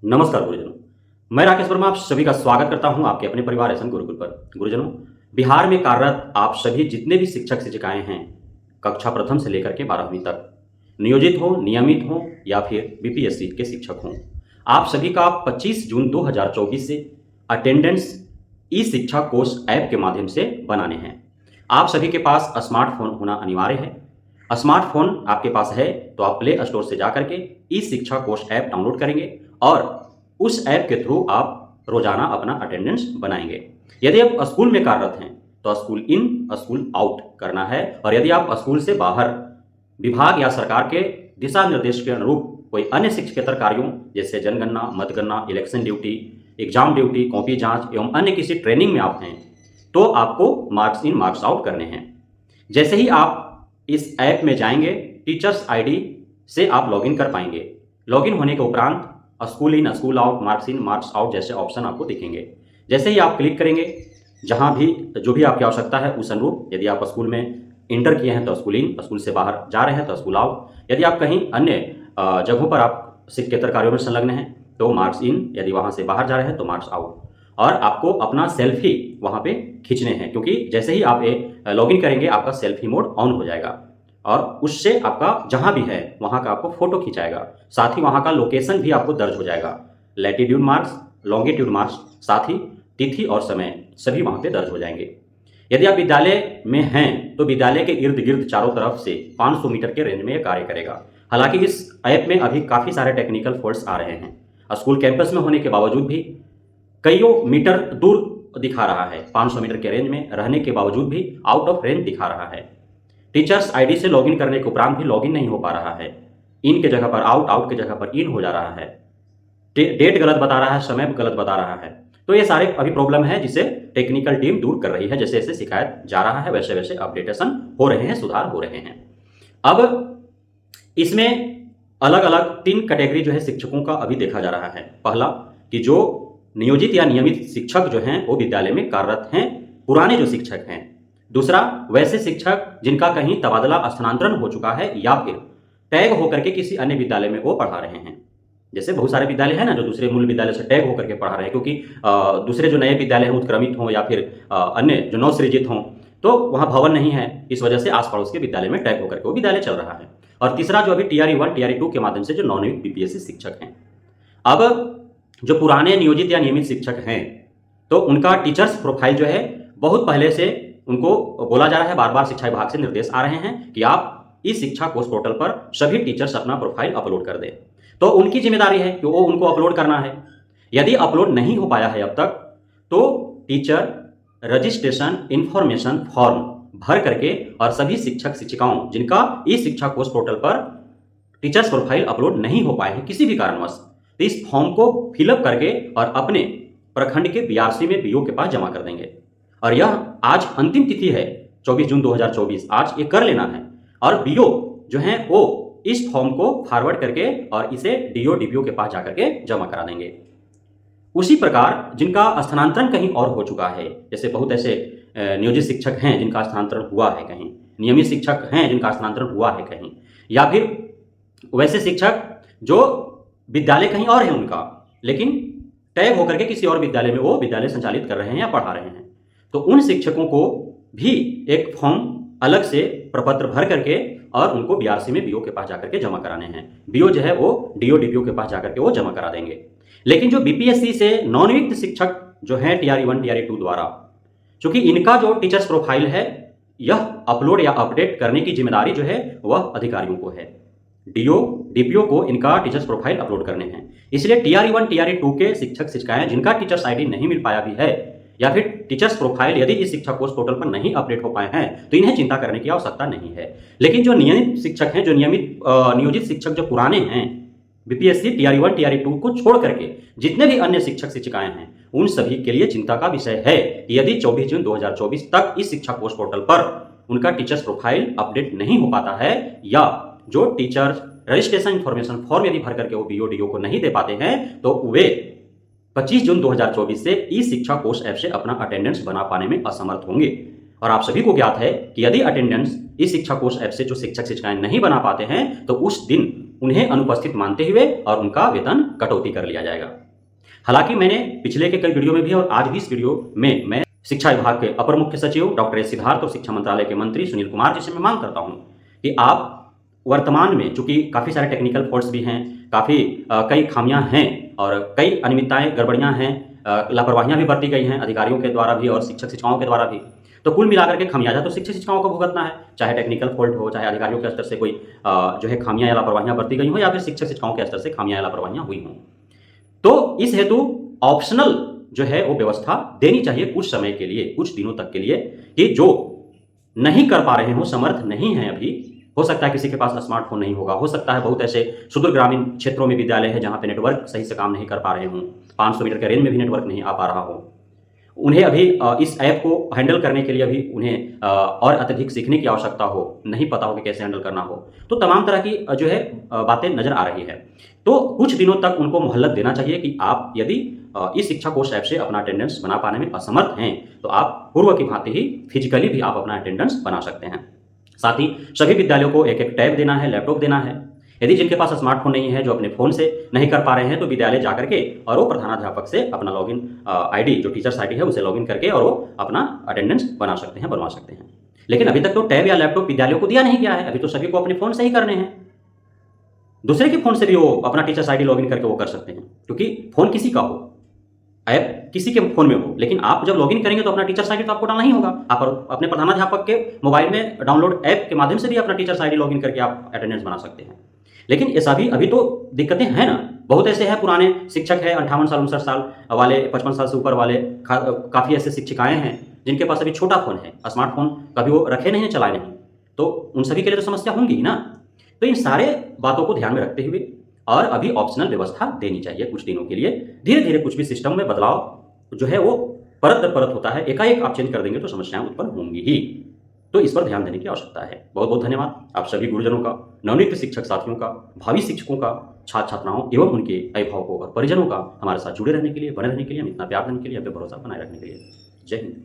नमस्कार गुरुजनों। मैं राकेश वर्मा आप सभी का स्वागत करता हूं आपके अपने परिवार एसएन गुरुकुल पर। गुरुजनों, बिहार में कार्यरत आप सभी जितने भी शिक्षक शिक्षिकाएं हैं, कक्षा प्रथम से लेकर के 12वीं तक, नियोजित हो, नियमित हो या फिर बीपीएससी के शिक्षक हों, आप सभी का 25 जून 2024 से अटेंडेंस ई शिक्षा कोष ऐप के माध्यम से बनाने हैं। आप सभी के पास स्मार्टफोन होना अनिवार्य है। स्मार्टफोन आपके पास है तो आप प्ले स्टोर से जाकर के ई शिक्षा कोष ऐप डाउनलोड करेंगे और उस ऐप के थ्रू आप रोजाना अपना अटेंडेंस बनाएंगे। यदि आप स्कूल में कार्यरत हैं तो स्कूल इन स्कूल आउट करना है, और यदि आप स्कूल से बाहर विभाग या सरकार के दिशा निर्देश के अनुरूप कोई अन्य शिक्षकेतर कार्यों जैसे जनगणना, मतगणना, election duty, exam duty, copy जांच एवं अन्य किसी ट्रेनिंग में आप हैं तो आपको मार्क्स इन मार्क्स आउट करने हैं। जैसे ही आप इस ऐप में जाएंगे, टीचर्स आईडी से आप लॉगिन कर पाएंगे। लॉगिन होने के उपरांत school in school out, marks in marks out जैसे ऑप्शन आपको दिखेंगे। जैसे ही आप क्लिक करेंगे, जहां भी जो भी आपकी आवश्यकता है उस अनुरूप, यदि आप स्कूल में इंटर किए हैं तो स्कूल इन, स्कूल से बाहर जा रहे हैं तो स्कूल आउट, यदि आप कहीं अन्य जगहों पर आप शिक्षकेतर कार्यों में संलग्न हैं तो मार्क्स इन, यदि वहां से बाहर जा रहे हैं तो मार्क्स आउट। और आपको अपना सेल्फी वहां पे खींचने हैं, क्योंकि जैसे ही आप लॉगिन करेंगे आपका सेल्फी मोड ऑन हो जाएगा और उससे आपका जहां भी है वहां का आपको फोटो खिंचाएगा। साथ ही वहां का लोकेशन भी आपको दर्ज हो जाएगा। लैटिट्यूड मार्क्स, लॉन्गिट्यूड मार्क्स, साथ ही तिथि और समय सभी वहां पे दर्ज हो जाएंगे। यदि आप विद्यालय में हैं तो विद्यालय के इर्द गिर्द चारों तरफ से 500 मीटर के रेंज में यह कार्य करेगा। हालांकि इस ऐप में अभी काफी सारे टेक्निकल फॉल्ट्स आ रहे हैं। स्कूल कैंपस में होने के बावजूद भी कईयों मीटर दूर दिखा रहा है, 500 मीटर के रेंज में रहने के बावजूद भी आउट ऑफ रेंज दिखा रहा है। टीचर्स आईडी से लॉगिन करने के उपरांत भी लॉगिन नहीं हो पा रहा है। इन के जगह पर आउट, आउट के जगह पर इन हो जा रहा है। डेट गलत बता रहा है, समय गलत बता रहा है। तो ये सारे अभी प्रॉब्लम है जिसे टेक्निकल टीम दूर कर रही है। जैसे जैसे शिकायत जा रहा है वैसे वैसे अपडेटेशन हो रहे हैं, सुधार हो रहे हैं। अब इसमें अलग अलग 3 कैटेगरी जो है शिक्षकों का अभी देखा जा रहा है। पहला कि जो नियोजित या नियमित शिक्षक जो हैं वो विद्यालय में कार्यरत हैं, पुराने जो शिक्षक हैं। दूसरा, वैसे शिक्षक जिनका कहीं तबादला स्थानांतरण हो चुका है या फिर टैग होकर के किसी अन्य विद्यालय में वो पढ़ा रहे हैं। जैसे बहुत सारे विद्यालय हैं ना जो दूसरे मूल विद्यालय से टैग होकर के पढ़ा रहे हैं, क्योंकि दूसरे जो नए विद्यालय हैं उत्क्रमित हों या फिर अन्य जो नवसृजित हों तो वहाँ भवन नहीं है, इस वजह से आस पड़ोस के विद्यालय में टैग होकर के वो विद्यालय चल रहा है। और तीसरा जो अभी टीआरई 1 टीआरई 2 के माध्यम से जो नॉन बीपीएससी शिक्षक हैं। अब जो पुराने नियोजित या नियमित शिक्षक हैं तो उनका टीचर्स प्रोफाइल जो है बहुत पहले से उनको बोला जा रहा है, बार बार शिक्षा विभाग से निर्देश आ रहे हैं कि आप इस शिक्षा कोष पोर्टल पर सभी टीचर्स अपना प्रोफाइल अपलोड कर दें। तो उनकी जिम्मेदारी है कि वो उनको अपलोड करना है। यदि अपलोड नहीं हो पाया है अब तक तो टीचर रजिस्ट्रेशन इंफॉर्मेशन फॉर्म भर करके और सभी शिक्षक शिक्षिकाओं जिनका ई शिक्षा कोष पोर्टल पर टीचर्स प्रोफाइल अपलोड नहीं हो पाए हैं किसी भी कारणवश, तो इस फॉर्म को फिलअप करके और अपने प्रखंड के बीआरसी में बीओ के पास जमा कर देंगे। और यह आज अंतिम तिथि है 24 जून 2024, आज ये कर लेना है। और बीओ जो है वो इस फॉर्म को फॉरवर्ड करके और इसे डीओ डीपीओ के पास जाकर के जमा करा देंगे। उसी प्रकार जिनका स्थानांतरण कहीं और हो चुका है, जैसे बहुत ऐसे नियोजित शिक्षक हैं जिनका स्थानांतरण हुआ है कहीं, नियमित शिक्षक हैं जिनका स्थानांतरण हुआ है कहीं, या फिर वैसे शिक्षक जो विद्यालय कहीं और है उनका लेकिन टैग होकर के किसी और विद्यालय में वो विद्यालय संचालित कर रहे हैं या पढ़ा रहे हैं, तो उन शिक्षकों को भी एक फॉर्म अलग से प्रपत्र भर करके और उनको बीआरसी में बीओ के पास जाकर के जमा कराने हैं। बीओ जो है वो डीओ डीपीओ के पास जाकर के वो जमा करा देंगे। लेकिन जो बीपीएससी से नॉन नियुक्त शिक्षक जो है टीआरई 1 टीआरई 2 द्वारा, चूंकि इनका जो टीचर्स प्रोफाइल है यह अपलोड या अपडेट करने की जिम्मेदारी जो है वह अधिकारियों को है। डीओ डीपीओ को इनका टीचर्स प्रोफाइल अपलोड करने हैं। इसलिए टीआरई 1 टीआरई 2 के शिक्षक शिक्षिकाएं जिनका टीचर्स आईडी नहीं मिल पाया भी है या फिर टीचर्स प्रोफाइल यदि इस शिक्षा कोर्स पोर्टल पर नहीं अपडेट हो पाए हैं तो इन्हें चिंता करने की आवश्यकता नहीं है। लेकिन जो नियमित शिक्षक हैं, जो नियोजित शिक्षक जो पुराने हैं बीपीएससी टीआरई 1 टीआरई 2 को छोड़ करके जितने भी अन्य शिक्षक शिक्षिकाएं हैं उन सभी के लिए चिंता का विषय है कि यदि 24 जून 2024 तक इस शिक्षा कोर्स पोर्टल पर उनका टीचर्स प्रोफाइल अपडेट नहीं हो पाता है या जो टीचर रजिस्ट्रेशन इंफॉर्मेशन फॉर्म यदि भर करके वो बीओडीओ को नहीं दे पाते हैं तो वे 25 जून 2024 से ई शिक्षा कोष ऐप से अपना अटेंडेंस बना पाने में असमर्थ होंगे। और आप सभी को ज्ञात है कि यदि अटेंडेंस इस शिक्षा कोष ऐप से जो शिक्षक शिक्षिकाएं नहीं बना पाते हैं तो उस दिन उन्हें अनुपस्थित मानते हुए और उनका वेतन कटौती कर लिया जाएगा। हालांकि मैंने पिछले के कई वीडियो में भी और आज भी इस वीडियो में मैं शिक्षा विभाग के अपर मुख्य सचिव डॉक्टर एस सिद्धार्थ और शिक्षा मंत्रालय के मंत्री सुनील कुमार जी से मैं मांग करता हूं कि आप वर्तमान में, चूंकि काफ़ी सारे टेक्निकल फॉल्ट्स भी हैं, काफ़ी कई खामियां हैं और कई अनियमितताएं, गड़बड़ियां हैं, लापरवाहियां भी बरती गई हैं अधिकारियों के द्वारा भी और शिक्षक शिक्षिकाओं के द्वारा भी, तो कुल मिलाकर के खमियाजा तो शिक्षक शिक्षिकाओं को भुगतना है, चाहे टेक्निकल फॉल्ट हो, चाहे अधिकारियों के स्तर से कोई जो है खामियां या लापरवाहियां बरती गई हो, या फिर शिक्षक शिक्षिकाओं के स्तर से खामियां या लापरवाहियां हुई हों। तो इस हेतु ऑप्शनल जो है वो व्यवस्था देनी चाहिए कुछ समय के लिए, कुछ दिनों तक के लिए, कि जो नहीं कर पा रहे हो, समर्थ नहीं है अभी, हो सकता है किसी के पास स्मार्टफोन नहीं होगा, हो सकता है बहुत ऐसे सुदूर ग्रामीण क्षेत्रों में विद्यालय है जहां पे नेटवर्क सही से काम नहीं कर पा रहे हों, 500 मीटर के रेंज में भी नेटवर्क नहीं आ पा रहा हो, उन्हें अभी इस ऐप को हैंडल करने के लिए अभी उन्हें और अत्यधिक सीखने की आवश्यकता हो, नहीं पता हो कि कैसे हैंडल करना हो, तो तमाम तरह की जो है बातें नजर आ रही है। तो कुछ दिनों तक उनको मोहलत देना चाहिए कि आप यदि इस शिक्षा कोष ऐप से अपना अटेंडेंस बना पाने में असमर्थ हैं तो आप पूर्व की भांति ही फिजिकली भी आप अपना अटेंडेंस बना सकते हैं। साथ ही सभी विद्यालयों को एक एक टैब देना है, लैपटॉप देना है। यदि जिनके पास स्मार्टफोन नहीं है, जो अपने फोन से नहीं कर पा रहे हैं, तो विद्यालय जाकर के और वो प्रधानाध्यापक से अपना लॉगिन आईडी, जो टीचर्स आईडी है, उसे लॉगिन करके और वो अपना अटेंडेंस बना सकते हैं, बनवा सकते हैं। लेकिन अभी तक तो टैब या लैपटॉप विद्यालयों को दिया नहीं गया है, अभी तो सभी को अपने फोन से ही करने हैं। दूसरे के फोन से भी वो अपना टीचर्स आईडी लॉगिन करके वो कर सकते हैं, क्योंकि फोन किसी का हो, ऐप किसी के फोन में हो, लेकिन आप जब लॉगिन करेंगे तो अपना टीचर्स आईडी तो आपको डालना ही होगा। आप अपने प्रधानाध्यापक के मोबाइल में डाउनलोड ऐप के माध्यम से भी अपना टीचर्स आईडी लॉगिन करके आप अटेंडेंस बना सकते हैं। लेकिन ये सभी अभी तो दिक्कतें हैं ना, बहुत ऐसे हैं पुराने शिक्षक हैं, 58 साल 59 साल वाले, 55 साल से ऊपर वाले, काफ़ी ऐसे शिक्षिकाएं हैं जिनके पास अभी छोटा फोन है, स्मार्टफोन कभी वो रखे नहीं, चलाए नहीं, तो उन सभी के लिए तो समस्या होंगी ही ना। तो इन सारे बातों को ध्यान में रखते हुए और अभी ऑप्शनल व्यवस्था देनी चाहिए कुछ दिनों के लिए। धीरे धीरे कुछ भी सिस्टम में बदलाव जो है वो परत दर परत होता है, एकाएक आप चेंज कर देंगे तो समस्याएं उत्पन्न होंगी ही। तो इस पर ध्यान देने की आवश्यकता है। बहुत बहुत धन्यवाद आप सभी गुरुजनों का, नवनियुक्त शिक्षक साथियों का, भावी शिक्षकों का, छात्र छात्राओं एवं उनके अभिभावकों और परिजनों का हमारे साथ जुड़े रहने के लिए, बने रहने के लिए, हम इतना प्यार देने के लिए, अपने भरोसा बनाए रखने के लिए। जय हिंद।